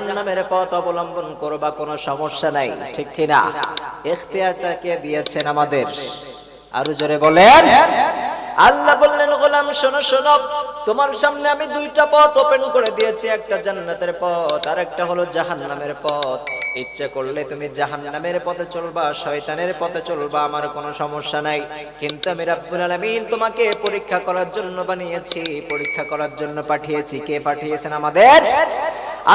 জাহান্নামের পথ অবলম্বন করবা, কোনো সমস্যা নাই, ঠিক কিনা? ইখতিয়ারটা কে দিয়েছেন আমাদের? আরো জোরে বলেন। আল্লাহ বললেন, গোলাম শোনো শোনো, তোমার সামনে আমি দুইটা পথ ওপেন করে দিয়েছি, একটা জান্নাতের পথ আর একটা হলো জাহান্নামের পথ। ইচ্ছা করলে তুমি জাহান্নামের পথে চলবা, শয়তানের পথে চলবা, আমার কোনো সমস্যা নাই। কিন্তু আমি রাব্বুল আলামিন তোমাকে পরীক্ষা করার জন্য বানিয়েছি, পরীক্ষা করার জন্য পাঠিয়েছি। কে পাঠিয়েছেন আমাদের?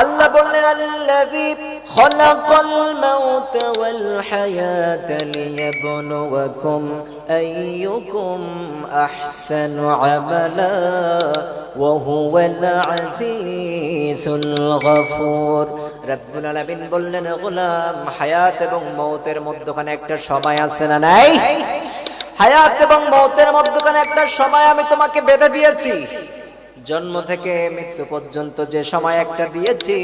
আল্লাহ বললেন, আল্লাযী খালাকাল মাউতা ওয়াল হায়াতা লিয়াবলুয়াকুম আইয়ুকুম আহসানু আমালা ওয়া হুয়াল আজিজুল গফুর। রব্বুল আলামিন বললেন, গোলাম হায়াত এবং মওতের মধ্যখানে একটা সময় আছে না নাই? হায়াত এবং মওতের মধ্যখানে একটা সময় আমি তোমাকে বেঁধে দিয়েছি। জন্ম থেকে মৃত্যু পর্যন্ত যে সময় একটা দিয়েছি,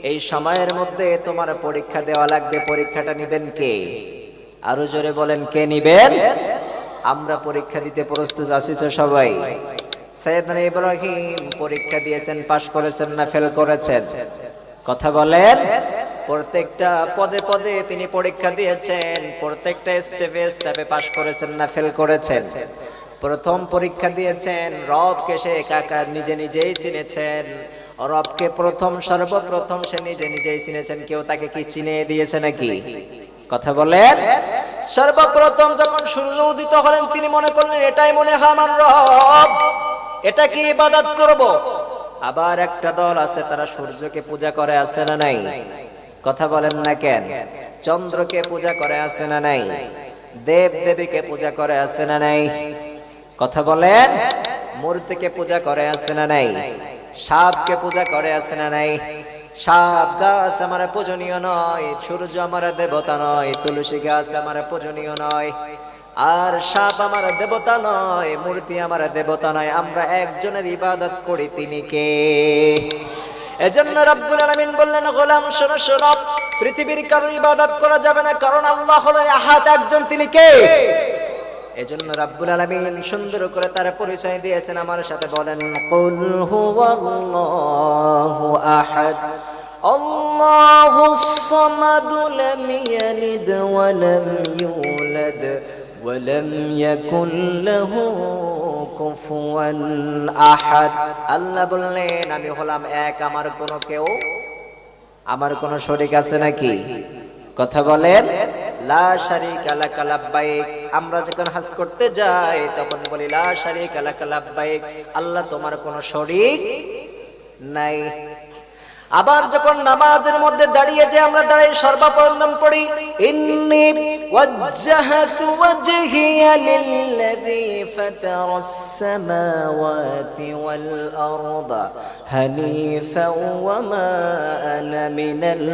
এই সময়ের মধ্যে তোমার পরীক্ষা দেওয়া লাগবে। পরীক্ষাটা নিবেন কে? আরো জোরে বলেন, কে নিবেন? আমরা পরীক্ষা দিতে প্রস্তুত আছি তো সবাই? সাইয়েদনা ইব্রাহিম পরীক্ষা দিয়েছেন, পাশ করেছেন না ফেল করেছেন? কথা বলেন। প্রত্যেকটা পদে পদে তিনি পরীক্ষা দিয়েছেন, প্রত্যেকটা স্টেপে স্টেপে পাশ করেছেন না ফেল করেছেন? প্রথম পরীক্ষা দিয়েছেন, রবকে সে একা নিজে নিজেই চিনেছেন। রবকে সর্বপ্রথম সে নিজে নিজেই চিনেছেন। কেউ তাকে কি চিনে দিয়েছে নাকি? কথা বলেন। সর্বপ্রথম যখন সূর্য উদিত হলেন, তিনি মনে করলেন এটাই মনে হয় আমার রব, এটা কি ইবাদত করব। আবার একটা দল আছে, তারা সূর্যকে পূজা করে, আছে না নাই? কথা বলেন না কেন? চন্দ্রকে পূজা করে, আছে না নাই? দেব দেবীকে পূজা করে, আছে না নাই? কথা বলেন। মূর্তিকে পূজা করে, আছে না নাই? সাপকে পূজা করে, আছে না নাই? সাপ গাছ আমার পূজনীয় নয়, সূর্য আমার দেবতা নয়, তুলসী গাছ আমার পূজনীয় নয়, আর সাপ আমার দেবতা নয়, মূর্তি আমার দেবতা নয়। আমরা একজনের ইবাদত করি, তিনি কে? এজন্য রব্বুল আলামিন বললেন, গোলাম শোনো শোনো, পৃথিবীর কারো ইবাদত করা যাবে না, কারণ আল্লাহ হলেন আহাদ, একজন, তিনি কে? এজন্য রব্বুল আলামিন সুন্দর করে তার পরিচয় দিয়েছেন। আমার সাথে বলেন, কুল হুয়াল্লাহু আহাদ আল্লাহুস সামাদ লাম ইয়ালিদ ওয়া লাম ইউলাদ ওয়া লাম ইয়াকুল লাহু কুফুয়ান আহাদ। আল্লাহ বললেন, আমি হলাম এক, আমার কোন শরীক আছে নাকি? কথা বলেন। লা শারীকা লাকা লাব্বাইক। আমরা যখন হজ করতে যাই তখন বলি লা শারীকা লাকা লাব্বাইক, আল্লাহ তোমার কোনো শরীক নাই। আবার যখন নামাজের মধ্যে দাঁড়িয়ে যে আমরা দাঁড়াই, সর্বপ্রথম পড়ি ইন্নী ওয়াজ্জাহতু ওয়াজহিয়া লিল্লাযী ফাতারাস সামাওয়াতি ওয়াল আরদা হানিফাও ওয়া মা আনা মিনাল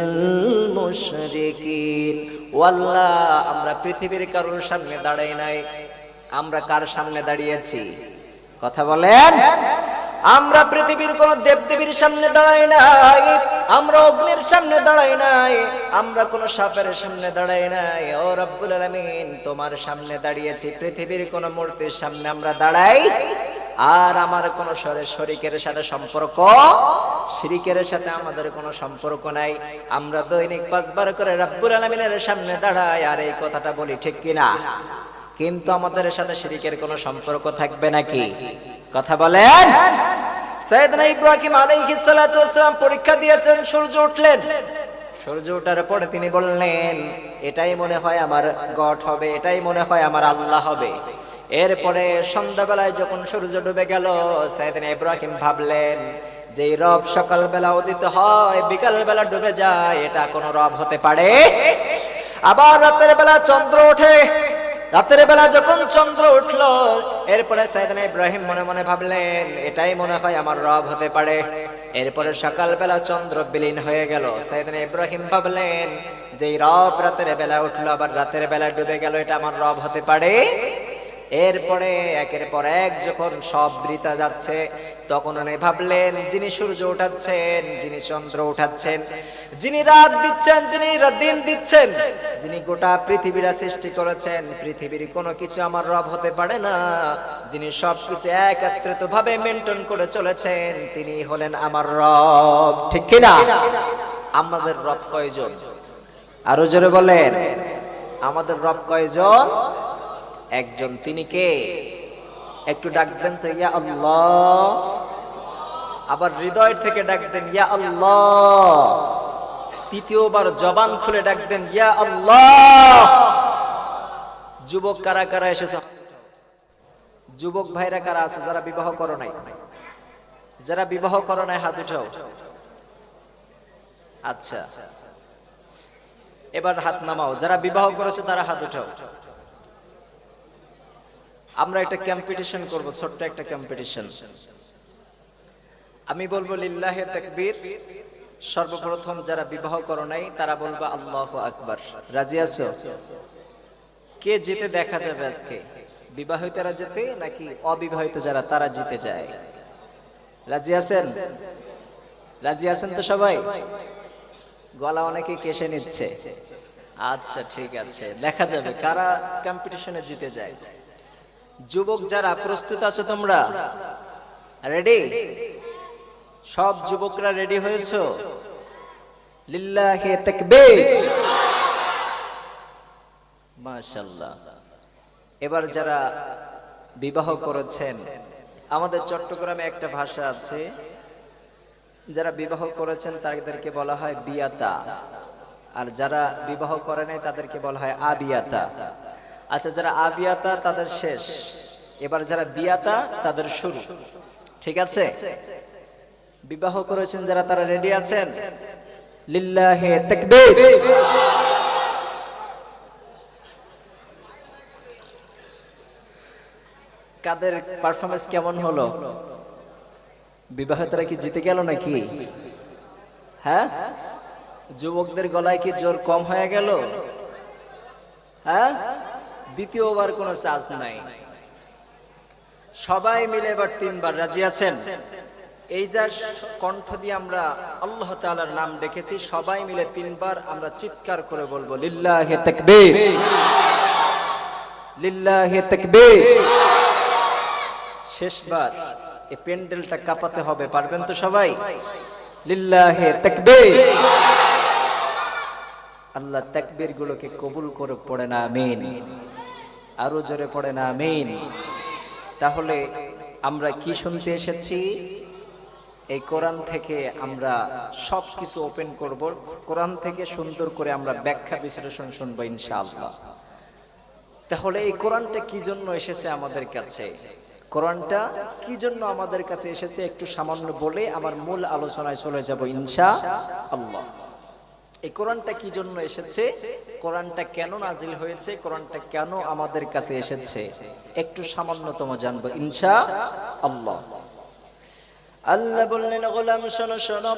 মুশরিকিন। ওয়াল্লাহ, আমরা পৃথিবীর কারোর সামনে দাঁড়াই নাই, আমরা কার সামনে দাঁড়িয়েছি? কথা বলেন। আমরা পৃথিবীর কোন দেবদেবীর সামনে দাঁড়াই নাই, আমরা অগ্নির সামনে দাঁড়াই নাই, আমরা কোন সাপের সামনে দাঁড়াই নাই। ও রব্বুল আলামিন, তোমার সামনে দাঁড়িয়েছি, পৃথিবীর কোন মূর্তির সামনে আমরা দাঁড়াই। আর আমার কোন শরীকের সাথে সম্পর্ক, শিরকের সাথে আমাদের কোনো সম্পর্ক নাই। আমরা দৈনিক 5 বার করে রব্বুল আলামিনের সামনে দাঁড়াই, আর এই কথাটা বলি, ঠিক কিনা? কিন্তু আমাদের সাথে শিরকের কোনো সম্পর্ক থাকবে নাকি? কথা বলেন। সাইয়েদনা ইব্রাহিম আলাইহিস সালাতু ওয়াস সালাম পরীক্ষা দিয়েছেন, সূর্য উঠলেন। সূর্য ওঠার পরে তিনি বললেন, এটাই মনে হয় আমার গড হবে, এটাই মনে হয় আমার আল্লাহ হবে। এরপরে সন্ধ্যাবেলায় যখন সূর্য ডুবে গেল, সাইয়েদনা ইব্রাহিম ভাবলেন যে রব সকালবেলা উদিত হয়, বিকাল বেলা ডুবে যায়, এটা কোনো রব হতে পারে? আবার রাতের বেলা চন্দ্র ওঠে, রাতের বেলা যখন চন্দ্র উঠলো, এরপরে সাইয়েদনা ইব্রাহিম মনে মনে ভাবলেন, এটাই মনে হয় আমার রব হতে পারে। এরপরে সকালবেলা চন্দ্র বিলীন হয়ে গেল, সাইয়েদনা ইব্রাহিম ভাবলেন যে রব রাতের বেলা উঠলো, আবার রাতের বেলা ডুবে গেল, এটা আমার রব হতে পারে? এরপরে একের পর এক যখন সব বৃথা যাচ্ছে, তখন উনি ভাবলেন, যিনি সূর্য উঠাচ্ছেন, যিনি চন্দ্র উঠাচ্ছেন, যিনি রাত দিচ্ছেন, যিনি দিন দিচ্ছেন, যিনি গোটা পৃথিবীরা সৃষ্টি করেছেন, পৃথিবীর কোনো কিছু আমার রব হতে পারে না। যিনি সবকিছু একত্রিত ভাবে মেনটেন করে চলেছেন, তিনি হলেন আমার রব, ঠিক কিনা? আমাদের রব কয়জন? আরো জোরে বলেন, আমাদের রব কয়জন? একজন। তিনি কে? একটু ডাক দেন তো, ইয়া আল্লাহ। আবার হৃদয় থেকে ডাক দেন, ইয়া আল্লাহ। তৃতীয়বার জবান খুলে ডাক দেন, ইয়া আল্লাহ। যুবক কারা কারা এসেছে? যুবক ভাইরা কারা আছে যারা বিবাহ করো নাই? যারা বিবাহ করো নাই হাত উঠাও। আচ্ছা, এবার হাত নামাও। যারা বিবাহ করেছে তারা হাত উঠাও। আমরা একটা কম্পিটিশন করব, ছোট্ট একটা কম্পিটিশন। আমি বলবো লিল্লাহে তাকবীর। সর্বপ্রথম যারা বিবাহ করো নাই তারা বলবা আল্লাহু আকবার। রাজি আছো? কে জিতে দেখা যাবে আজকে? বিবাহিতরা জিতে নাকি অবিবাহিত যারা তারা জিতে যায়? রাজি আছেন? রাজি আছেন তো সবাই? গলা অনেকে কেশে নিচ্ছে। আচ্ছা ঠিক আছে, দেখা যাবে কারা কম্পিটিশনে জিতে যায়। যুবক যারা প্রস্তুত আছো তোমরা? রেডি? সব যুবকরা রেডি হয়েছো? লিল্লাহি তাকবীর। মাশাআল্লাহ। এবার যারা বিবাহ করেছেন, আমাদের চট্টগ্রামে একটা ভাষা আছে, যারা বিবাহ করেছেন তাদেরকে বলা হয় বিয়াতা, আর যারা বিবাহ করে নাই তাদেরকে বলা হয় আবিয়াতা। আচ্ছা, যারা আবিয়াতা তাদের শেষ, এবার যারা বিয়াতা তাদের শুরু। ঠিক আছে? বিবাহ করেছেন যারা তারা রেডি আছেন? লিল্লাহি তাকবীর। কাদের পারফরম্যান্স কেমন হলো? বিবাহিতরা কি জিতে গেল নাকি? হ্যাঁ? যুবকদের গলায় কি জোর কম হয়ে গেল? হ্যাঁ? দ্বিতীয়বার কোনো চান্স নাই। সবাই মিলে এবার তিনবার। রাজি আছেন? এই যে কণ্ঠ দিয়ে আমরা আল্লাহ তাআলার নাম ডেকেছি, সবাই মিলে তিনবার আমরা চিৎকার করে বলবো লিল্লাহি তাকবীর, লিল্লাহি তাকবীর। শেষবার এই প্যান্ডেলটা কাঁপাতে হবে, পারবেন তো সবাই? লিল্লাহি তাকবীর। আল্লাহ তাকবীর গুলোকে কবুল করে পড়ে না আমিন। আরো জোরে পড়ে না আমিন। তাহলে আমরা কি শুনতে এসেছি? এই কোরআন থেকে আমরা সবকিছু ওপেন করব। কোরআন থেকে সুন্দর করে আমরা ব্যাখ্যা বিশ্লেষণ শুনবো ইনশাআল্লাহ। তাহলে এই কোরআনটা কি জন্য এসেছে আমাদের কাছে? কোরআনটা কি জন্য আমাদের কাছে এসেছে একটু সামান্য বলে আমার মূল আলোচনায় চলে যাব ইনশাআল্লাহ। এই কোরআনটা কি জন্য এসেছে, কোরআনটা কেন নাজিল হয়েছে, কোরআনটা কেন আমাদের কাছে এসেছে একটু সামান্যতম জানবো ইনশাআল্লাহ। আল্লাহ বললেন, গোলাম শোনো শোনো,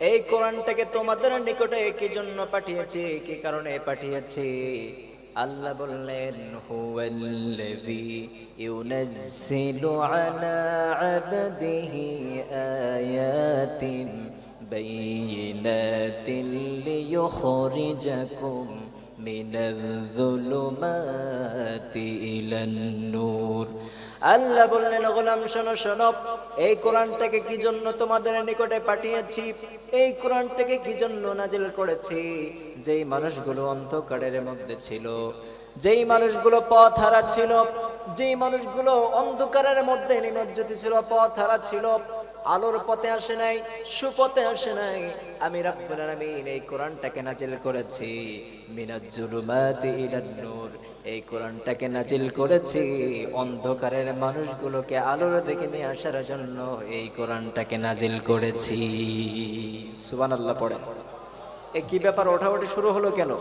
এই কোরআনটাকে তোমাদের নিকটে কি জন্য পাঠিয়েছি, কি কারণে পাঠিয়েছি? আল্লাহ বললেন, হুয়াল্লাযী ইউনাজ্জিলু আলা আবদিহি আয়াতিন বাইয়িনাতিন লিয়ুখরিজাকুম মিনায-যুলুমাতি ইলান-নূর। আল্লাহ বললেন, গোলাম শোনো শোনো, এই কোরআনটাকে কি জন্য তোমাদের নিকটে পাঠিয়েছি, এই কোরআনটাকে কি জন্য নাজিল করেছি? যেই মানুষগুলো অন্ধকারের মধ্যে ছিল, যেই মানুষগুলো পথ হারা ছিল, যেই মানুষগুলো অন্ধকারের মধ্যে নিমজ্জিত ছিল, পথ হারা ছিল, আলোর পথে আসে নাই, সুপথে আসে নাই, আমি রাব্বুল আলামিন এই কোরআনটাকে নাজিল করেছি মিনাজ-জুলুমাতি ইলান-নূর। এই কোরআনটাকে নাজিল করেছি অন্ধকারের মানুষগুলোকে আলোর দিকে নিয়ে আসার জন্য। এই কোরআনটাকে নাজিল করেছি। সুবহানাল্লাহ পড়ে। এই কি ব্যাপার, ওঠাওঠি শুরু হলো কেন?